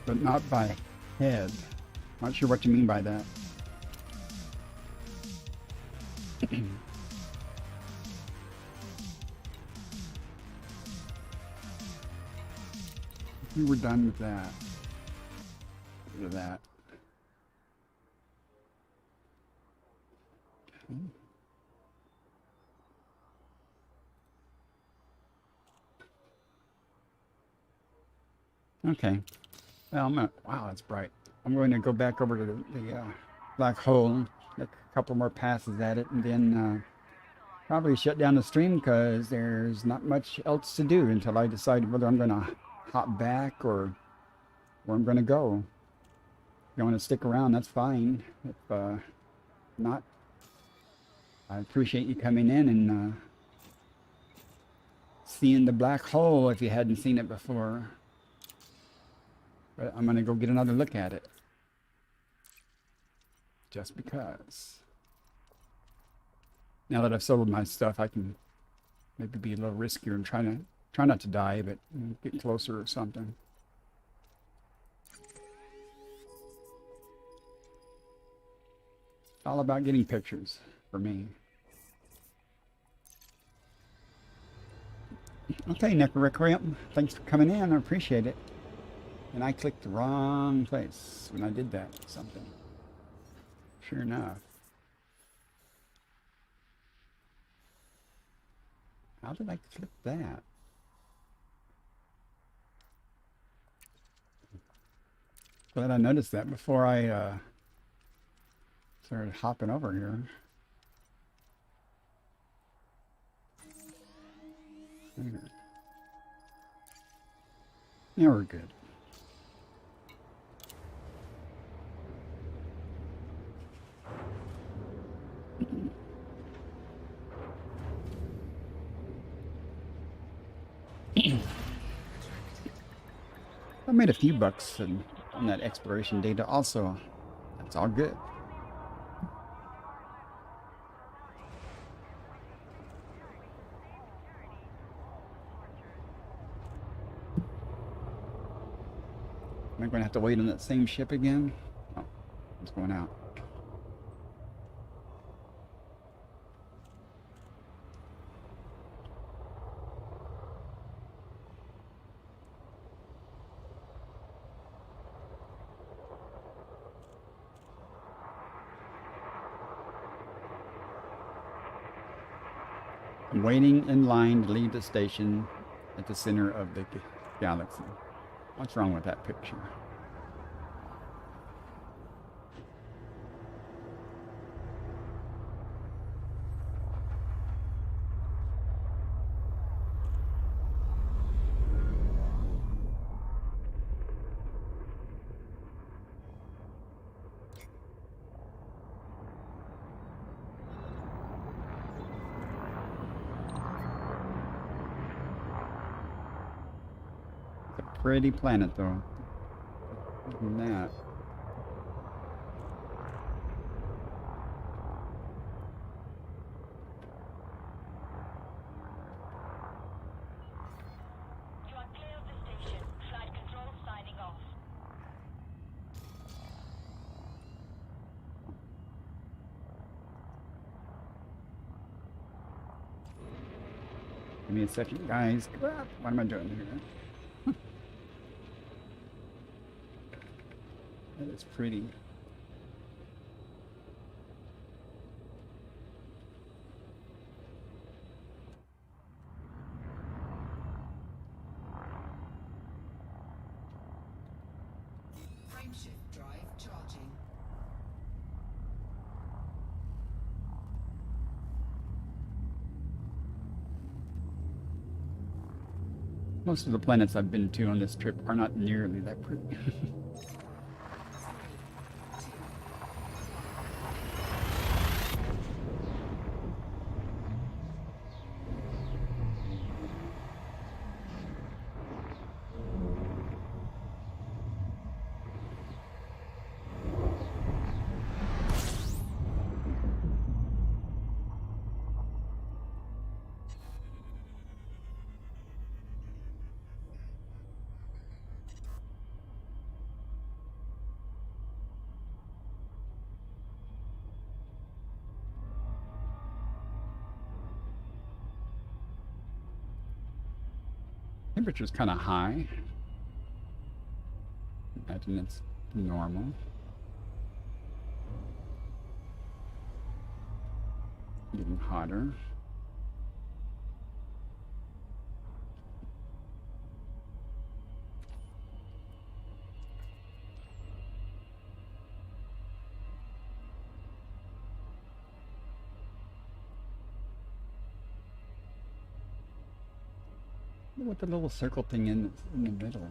But not by head. Not sure what you mean by that. We were done with that. Get rid of that. Okay. Well, wow, that's bright. I'm going to go back over to the black hole, make a couple more passes at it, and then probably shut down the stream because there's not much else to do until I decide whether I'm going to hop back or where I'm going to go. If you want to stick around, that's fine. If not, I appreciate you coming in and seeing the black hole if you hadn't seen it before. But I'm going to go get another look at it. Just because. Now that I've sold my stuff, I can maybe be a little riskier and try not to die, but get closer or something. It's all about getting pictures for me. Okay, Necrorequiem, thanks for coming in. I appreciate it. And I clicked the wrong place when I did that something. Sure enough. How did I click that? Glad I noticed that before I started hopping over here. There. Now we're good. I made a few bucks on that exploration data also. That's all good. Am I going to have to wait on that same ship again? Oh, it's going out. I'm waiting in line to leave the station at the center of the galaxy. What's wrong with that picture? Pretty planet though. Other than that. You are clear of the station. Flight control signing off. Give me a second, guys. What am I doing here? That is pretty. Frameshift drive charging. Most of the planets I've been to on this trip are not nearly that pretty. Temperature's kind of high. Imagine it's normal. Getting hotter. Look what the little circle thing in the middle.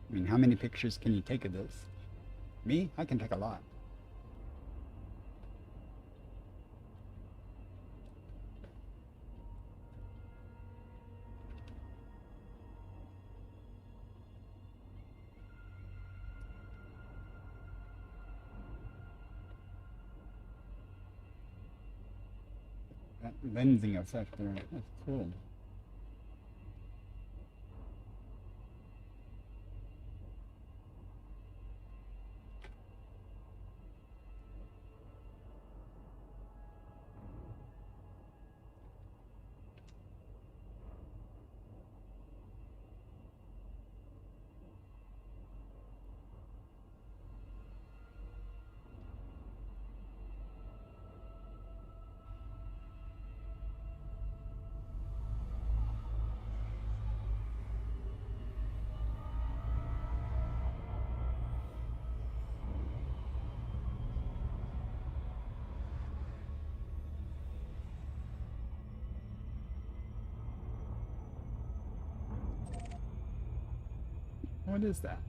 I mean, how many pictures can you take of this? Me? I can take a lot. That lensing effect there, that's cool. What is that?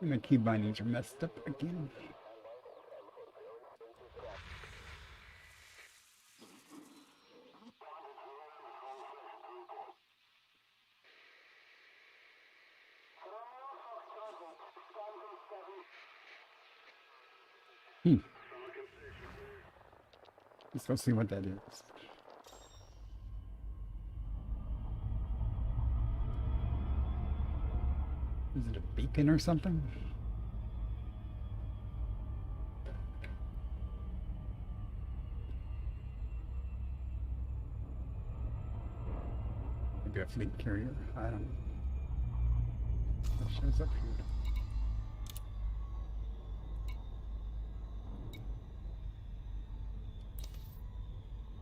My key bindings are messed up again. Let's go see what that is. Is it a beacon or something? Maybe a fleet carrier. I don't know. What shows up here?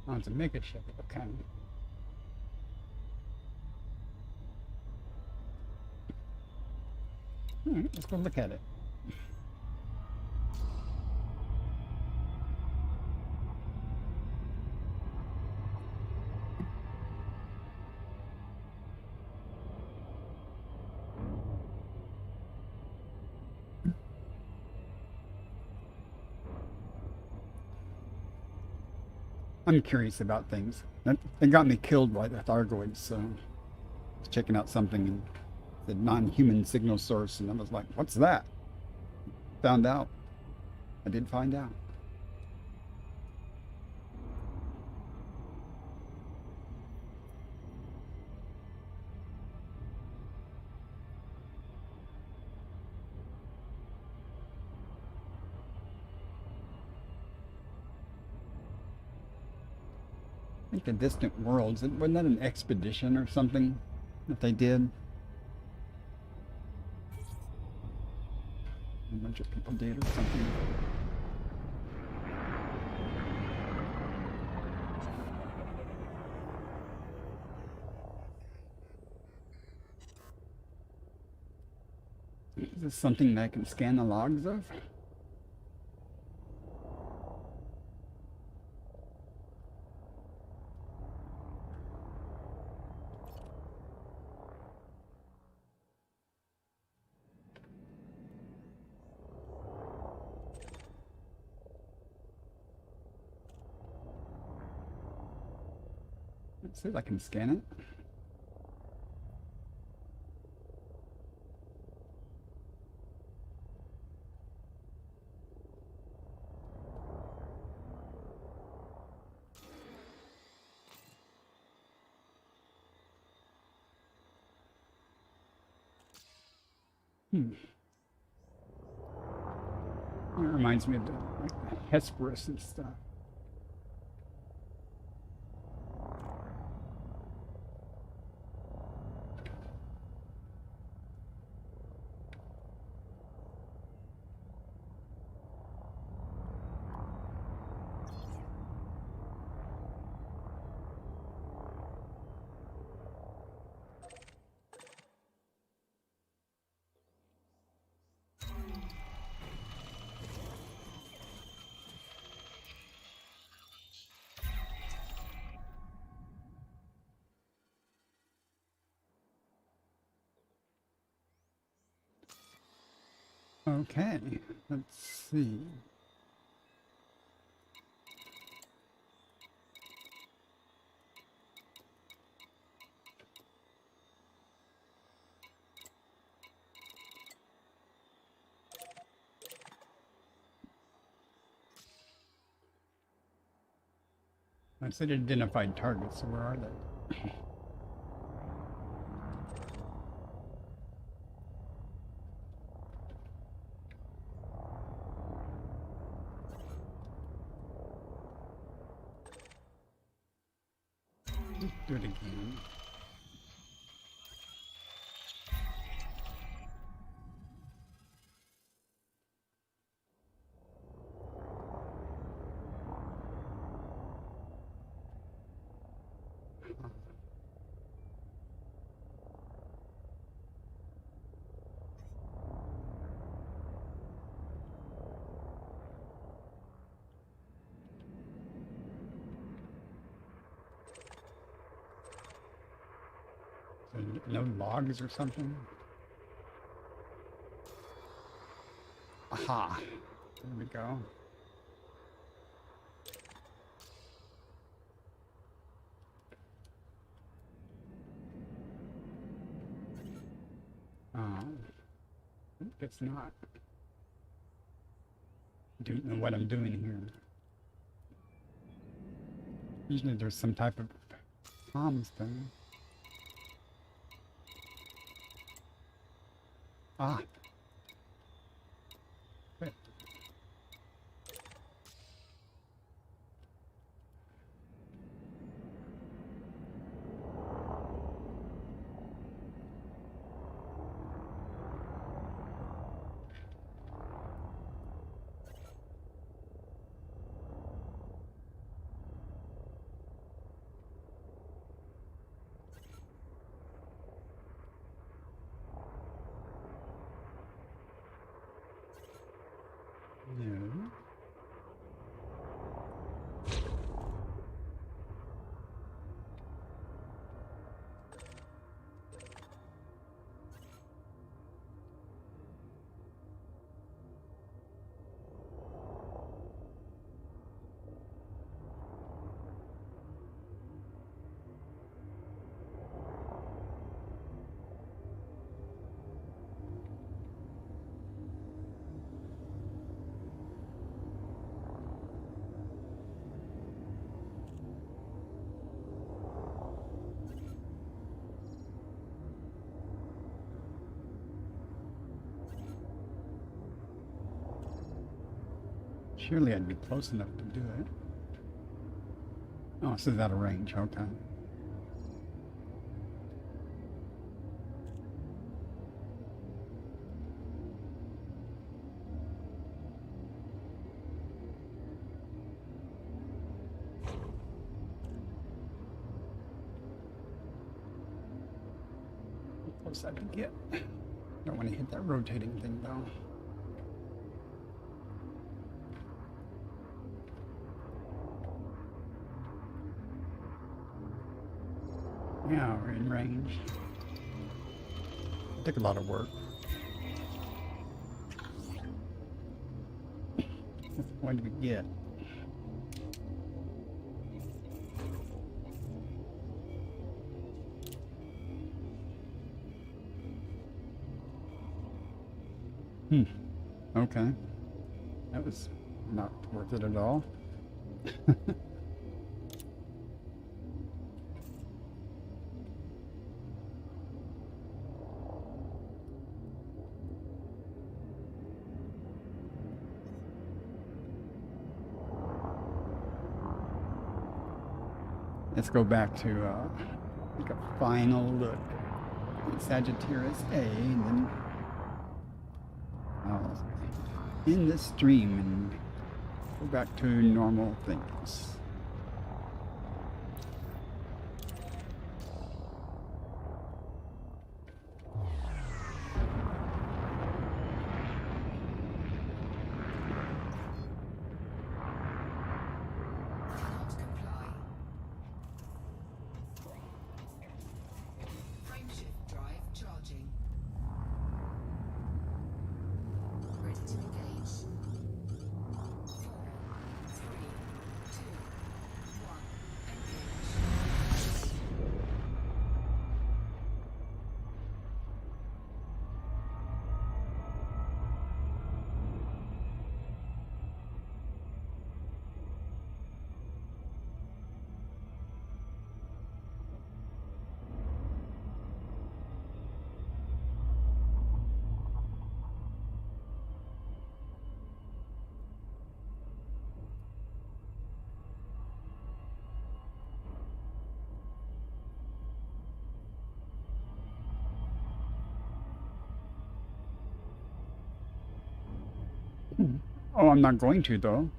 Oh, it's a mega ship. Okay. Alright, let's go look at it. I'm curious about things. That got me killed by the Thargoids, so I was checking out something and the non-human signal source, and I was like, what's that? Found out I did find out. I think the Distant Worlds, wasn't that an expedition or something that they did? A bunch of people did or something. Is this something that I can scan the logs of? Let's see if I can scan it. It reminds me of like the Hesperus and stuff. Okay, let's see. I said identified targets, so where are they? Let's do it again. So no logs or something? Aha! There we go. It's not. Don't know what I'm doing here. Usually there's some type of comms thing. Ah. Wait. No. Surely I'd be close enough to do it. Oh, so it's out of range. Okay. Close I can get. Don't want to hit that rotating thing though. Yeah, we're in range. Took a lot of work. What did we get? Okay. That was not worth it at all. Let's go back to take a final look at Sagittarius A, and then I'll end this stream and go back to normal things. Cannot comply. Frameshift drive charging. Ready to engage. 4, 3, 2, 1. Engage. Oh, I'm not going to though.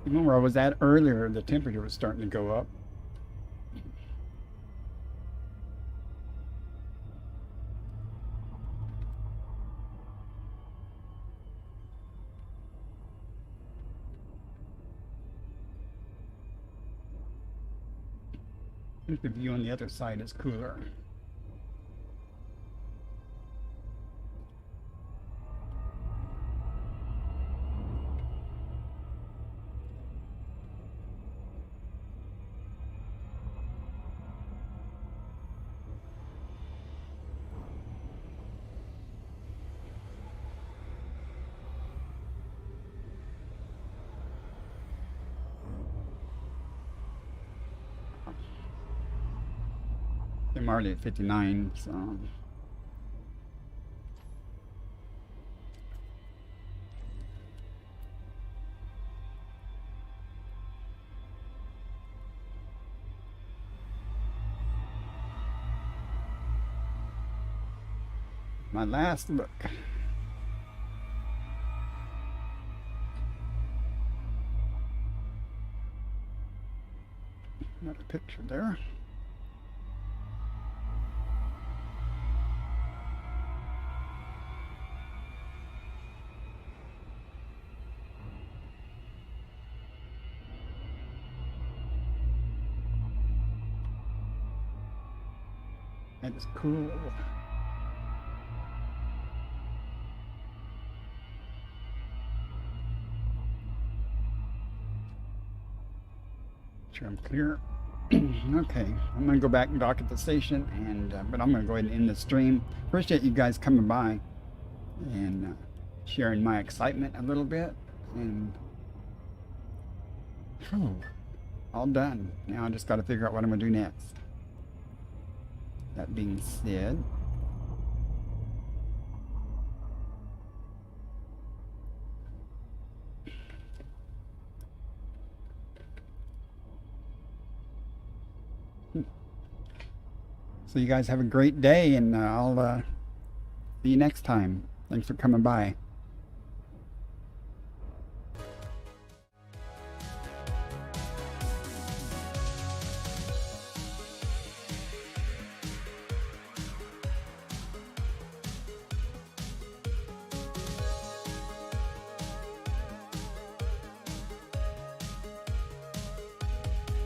Even where I was at earlier, the temperature was starting to go up. I think the view on the other side is cooler. I'm already at 59, so. My last look. Another picture there. That is cool. Sure, I'm clear. Okay, I'm gonna go back and dock at the station, and but I'm gonna go ahead and end the stream. Appreciate you guys coming by and sharing my excitement a little bit. And all done. Now I just got to figure out what I'm gonna do next. That being said, So you guys have a great day, and I'll see you next time. Thanks for coming by.